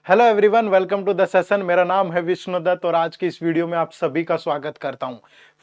Hello everyone, welcome to the session. मेरा नाम है विष्णुदत्त और आज की इस वीडियो में आप सभी का स्वागत करता हूं।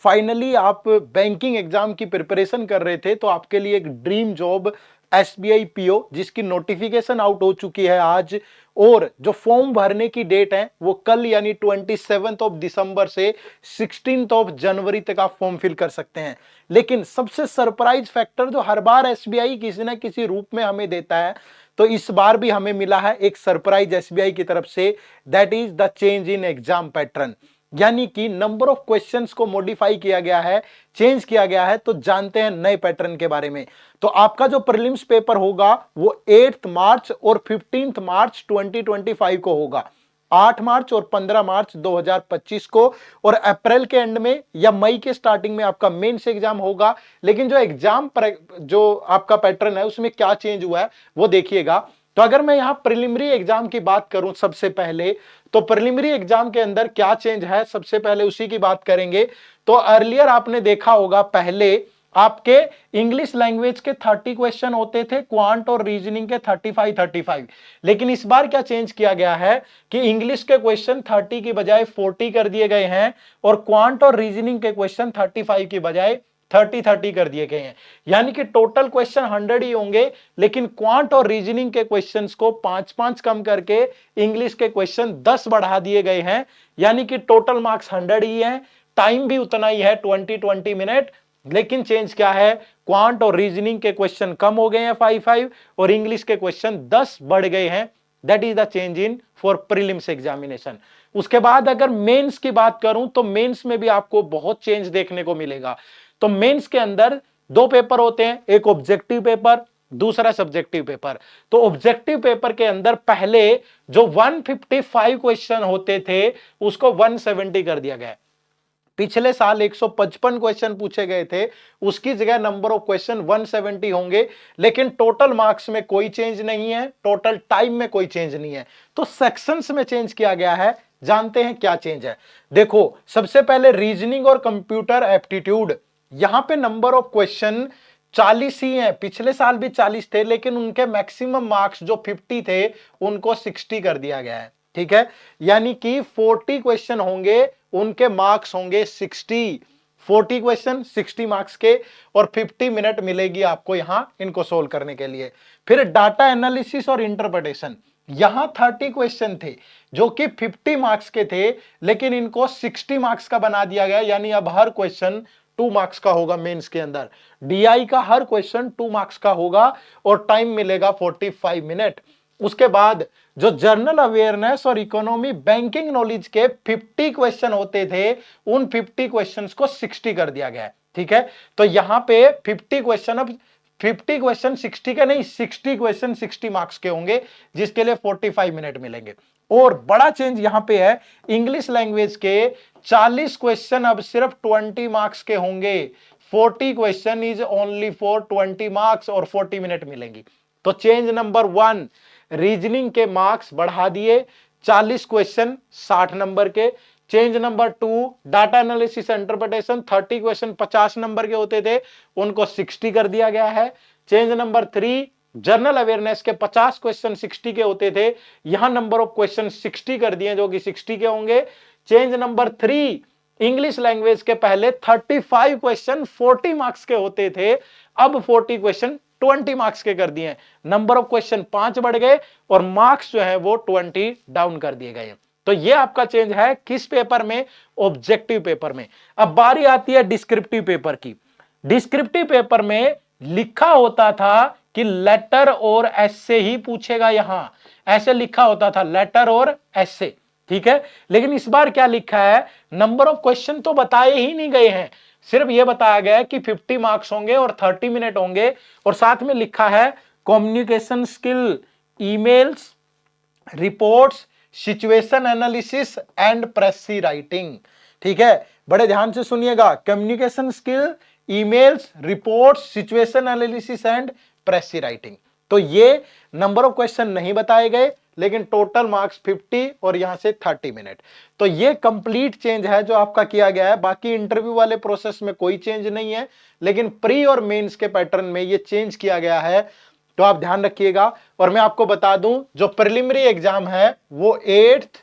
फाइनली आप बैंकिंग एग्जाम की प्रिपरेशन कर रहे थे तो आपके लिए एक ड्रीम जॉब एसबीआई पीओ जिसकी नोटिफिकेशन आउट हो चुकी है आज, और जो फॉर्म भरने की डेट है वो कल यानी 27 दिसंबर से 16 जनवरी तक आप फॉर्म फिल कर सकते हैं। लेकिन सबसे सरप्राइज फैक्टर जो हर बार एसबीआई किसी न किसी रूप में हमें देता है, तो इस बार भी हमें मिला है एक सरप्राइज एसबीआई की तरफ से। That is the change in exam pattern, यानी कि नंबर ऑफ क्वेश्चंस को मॉडिफाई किया गया है, चेंज किया गया है। तो जानते हैं नए पैटर्न के बारे में। तो आपका जो प्रीलिम्स पेपर होगा वो 8 मार्च और 15 मार्च 2025 को होगा। 8 मार्च और 15 मार्च 2025 को, और अप्रैल के एंड में या मई के स्टार्टिंग में आपका मेंस एग्जाम होगा। लेकिन जो एग्जाम जो आपका पैटर्न है उसमें क्या चेंज हुआ है वो देखिएगा। तो अगर मैं यहां प्रिलिमिनरी एग्जाम की बात करूं सबसे पहले, तो प्रिलिमिनरी एग्जाम के अंदर क्या चेंज है सबसे पहले उसी की बात करेंगे। तो अर्लियर आपने देखा होगा, पहले आपके इंग्लिश लैंग्वेज के 30 क्वेश्चन होते थे, क्वांट और रीजनिंग के 35। लेकिन इस बार क्या चेंज किया गया है कि इंग्लिश के क्वेश्चन 30 की बजाय 40 कर दिए गए हैं, और क्वांट और रीजनिंग के क्वेश्चन 35 की बजाय 30 कर दिए गए हैं। यानी कि टोटल क्वेश्चन 100 ही होंगे, लेकिन क्वांट और रीजनिंग के क्वेश्चंस को 5 कम करके इंग्लिश के क्वेश्चन 10 बढ़ा दिए गए हैं। यानी कि टोटल मार्क्स 100 ही है, टाइम भी उतना ही है 20 मिनट। लेकिन चेंज क्या है, क्वांट और रीजनिंग के क्वेश्चन कम हो गए हैं 5 और इंग्लिश के क्वेश्चन 10 बढ़ गए हैं। That is the change in for prelims examination. उसके बाद अगर मेंस की बात करूं तो मेंस में भी आपको बहुत चेंज देखने को मिलेगा। तो मेंस के अंदर दो पेपर होते हैं, एक ऑब्जेक्टिव पेपर, दूसरा सब्जेक्टिव पेपर। तो ऑब्जेक्टिव पेपर के अंदर पहले जो 155 क्वेश्चन होते थे उसको 170 कर दिया गया। पिछले साल 155 क्वेश्चन पूछे गए थे, उसकी जगह नंबर ऑफ क्वेश्चन 170 होंगे। लेकिन टोटल मार्क्स में कोई चेंज नहीं है, टोटल टाइम में कोई चेंज नहीं है। तो सेक्शंस में चेंज किया गया है। जानते हैं क्या चेंज है। देखो, सबसे पहले रीजनिंग और कंप्यूटर एप्टीट्यूड, यहां पे नंबर ऑफ क्वेश्चन 40 ही हैं। पिछले साल भी 40 थे, लेकिन उनके मैक्सिमम मार्क्स जो 50 थे उनको 60 कर दिया गया है। ठीक है, यानी कि 40 क्वेश्चन होंगे, उनके मार्क्स होंगे 60। 40 क्वेश्चन 60 मार्क्स के, और 50 मिनट मिलेगी आपको यहां इनको सोल्व करने के लिए। फिर डाटा एनालिसिस और इंटरप्रिटेशन, यहां 30 क्वेश्चन थे जो कि 50 मार्क्स के थे, लेकिन इनको 60 मार्क्स का बना दिया गया। यानी अब हर क्वेश्चन 2 मार्क्स का होगा। मेंस के अंदर डीआई का हर क्वेश्चन 2 मार्क्स का होगा और टाइम मिलेगा 45 मिनट। उसके बाद जो जनरल अवेयरनेस और इकोनॉमी बैंकिंग नॉलेज के 50 क्वेश्चन होते थे, उन 50 क्वेश्चंस को 60 कर दिया गया है। ठीक है, तो यहां पे 50 क्वेश्चन, अब 50 क्वेश्चन 60 के नहीं, 60 क्वेश्चन 60 मार्क्स के होंगे, जिसके लिए 45 मिनट मिलेंगे। और बड़ा चेंज यहां पे है, इंग्लिश लैंग्वेज के 40 क्वेश्चन अब सिर्फ 20 मार्क्स के होंगे। 40 question is only for 20 marks और 40 मिनट मिलेंगी। तो चेंज नंबर 1, रीजनिंग के मार्क्स बढ़ा दिए, 40 क्वेश्चन 60 नंबर के। Change number 2, data analysis interpretation, 30 question 50 number के होते थे, उनको 60 कर दिया गया है। चेंज नंबर 3, जनरल अवेयरनेस के 50 क्वेश्चन 60 के होते थे, यहां नंबर ऑफ क्वेश्चन 60 कर दिए जो कि 60 के होंगे। चेंज नंबर 3, इंग्लिश लैंग्वेज के पहले 35 क्वेश्चन 40 मार्क्स के होते थे, अब 40 क्वेश्चन 20 मार्क्स के कर दिए। नंबर ऑफ क्वेश्चन 5 बढ़ गए और मार्क्स जो है वो 20 डाउन कर दिए गए। तो ये आपका चेंज है किस पेपर में, ऑब्जेक्टिव पेपर में। अब बारी आती है डिस्क्रिप्टिव पेपर की। डिस्क्रिप्टिव पेपर में लिखा होता था कि लेटर और एसे ही पूछेगा, यहां ऐसे लिखा होता था, लेटर और एसे। ठीक है, लेकिन इस बार क्या लिखा है, नंबर ऑफ क्वेश्चन तो बताए ही नहीं गए हैं, सिर्फ यह बताया गया है कि 50 मार्क्स होंगे और 30 मिनट होंगे, और साथ में लिखा है communication skill, emails, reports, situation analysis and प्रेसी writing. ठीक है, बड़े ध्यान से सुनिएगा, communication skill, emails, reports, situation analysis and प्रेसी writing. तो ये नंबर ऑफ क्वेश्चन नहीं बताए गए, लेकिन टोटल मार्क्स 50 और यहां से 30 मिनट। तो ये कंप्लीट चेंज है जो आपका किया गया है। बाकी इंटरव्यू वाले प्रोसेस में कोई चेंज नहीं है, लेकिन प्री और मेंस के पैटर्न में ये चेंज किया गया है। तो आप ध्यान रखिएगा। और मैं आपको बता दूं, जो प्रिलिमिनरी एग्जाम है वो 8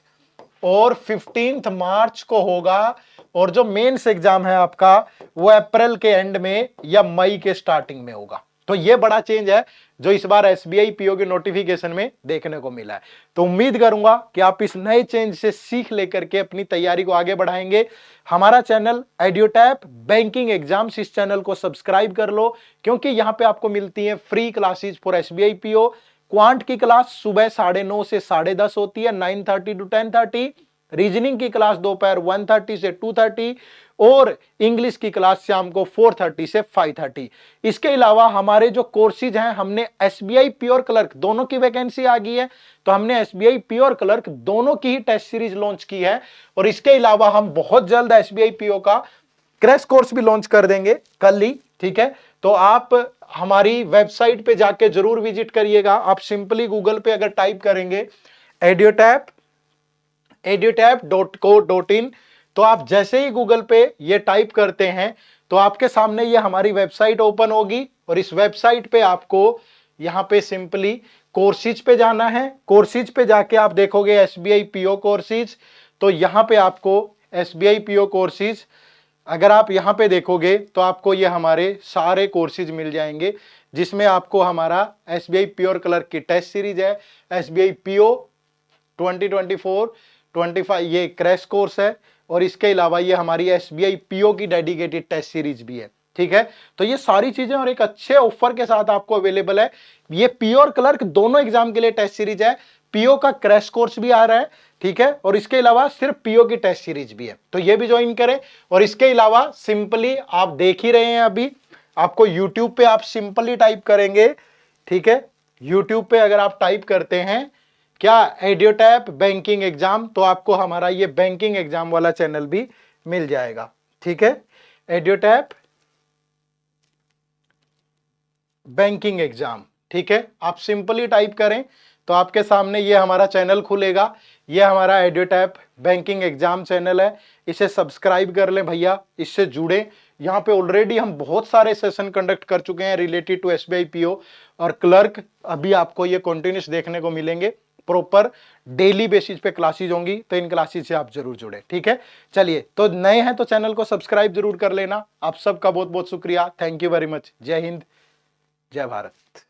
और 15 मार्च को होगा, और जो मेंस एग्जाम है आपका वो अप्रैल के एंड में या मई के स्टार्टिंग में होगा। तो ये बड़ा चेंज है जो इस बार एसबीआई पीओ के नोटिफिकेशन में देखने को मिला है। तो उम्मीद करूंगा कि आप इस नए चेंज से सीख लेकर के अपनी तैयारी को आगे बढ़ाएंगे। हमारा चैनल एड्यूटैप बैंकिंग एग्जाम्स, इस चैनल को सब्सक्राइब कर लो, क्योंकि यहां पे आपको मिलती है free classes for SBI PO. Quant की क्लास सुबह 9:30 से 10:30 होती है, 9:30 to 10:30। रीजनिंग की क्लास दोपहर 1:30 से 2:30, और इंग्लिश की क्लास शाम को 4:30 से 5:30। इसके अलावा हमारे जो कोर्सेज हैं, हमने एसबीआई प्योर क्लर्क दोनों की वैकेंसी आ गई है, तो हमने एसबीआई प्योर क्लर्क दोनों की ही टेस्ट सीरीज लॉन्च की है। और इसके अलावा हम बहुत जल्द एसबीआई पीओ का क्रैश कोर्स भी लॉन्च कर देंगे कल ही, ठीक है। तो आप हमारी वेबसाइट पे जाके जरूर विजिट करिएगा। आप सिंपली गूगल पे अगर टाइप करेंगे edutap.co.in, तो आप जैसे ही गूगल पे ये टाइप करते हैं तो आपके सामने ये हमारी वेबसाइट ओपन होगी, और इस वेबसाइट पे आपको यहां पे सिंपली कोर्सेज पे जाना है। कोर्सेज पे जाके आप देखोगे एसबीआई पीओ कोर्सेज, तो यहां पे आपको एसबीआई पीओ कोर्सेज, अगर आप यहां पे देखोगे तो आपको ये हमारे सारे कोर्सेज मिल जाएंगे, जिसमें आपको हमारा एसबीआई प्योर क्लर्क की टेस्ट सीरीज है, एसबीआई पीओ 2024 25 ये क्रैश कोर्स है, और इसके अलावा ये हमारी एसबीआई पीओ की डेडिकेटेड टेस्ट सीरीज भी है, ठीक है। तो ये सारी चीजें और एक अच्छे ऑफर के साथ आपको अवेलेबल है। ये पीओ और क्लर्क दोनों एग्जाम के लिए टेस्ट सीरीज है, पीओ का क्रैश कोर्स भी आ रहा है, ठीक है, और इसके अलावा सिर्फ पीओ की टेस्ट सीरीज भी है, तो ये भी ज्वाइन करें। और इसके अलावा सिंपली आप देख ही रहे हैं अभी, आपको यूट्यूब पे आप सिंपली टाइप करेंगे, ठीक है, यूट्यूब पे अगर आप टाइप करते हैं क्या एड्यूटैप बैंकिंग एग्जाम, तो आपको हमारा ये बैंकिंग एग्जाम वाला चैनल भी मिल जाएगा, ठीक है। एड्यूटैप बैंकिंग एग्जाम, ठीक है, आप सिंपली टाइप करें तो आपके सामने ये हमारा चैनल खुलेगा। ये हमारा एड्यूटैप बैंकिंग एग्जाम चैनल है, इसे सब्सक्राइब कर लें भैया, इससे जुड़े। यहाँ पे ऑलरेडी हम बहुत सारे सेशन कंडक्ट कर चुके हैं रिलेटेड टू एसबीआई पीओ और क्लर्क, अभी आपको ये कंटिन्यूस देखने को मिलेंगे। प्रॉपर डेली बेसिस पे क्लासेज होंगी, तो इन क्लासेज से आप जरूर जुड़े, ठीक है। चलिए, तो नए हैं तो चैनल को सब्सक्राइब जरूर कर लेना। आप सबका बहुत बहुत शुक्रिया, थैंक यू वेरी मच। जय हिंद, जय भारत।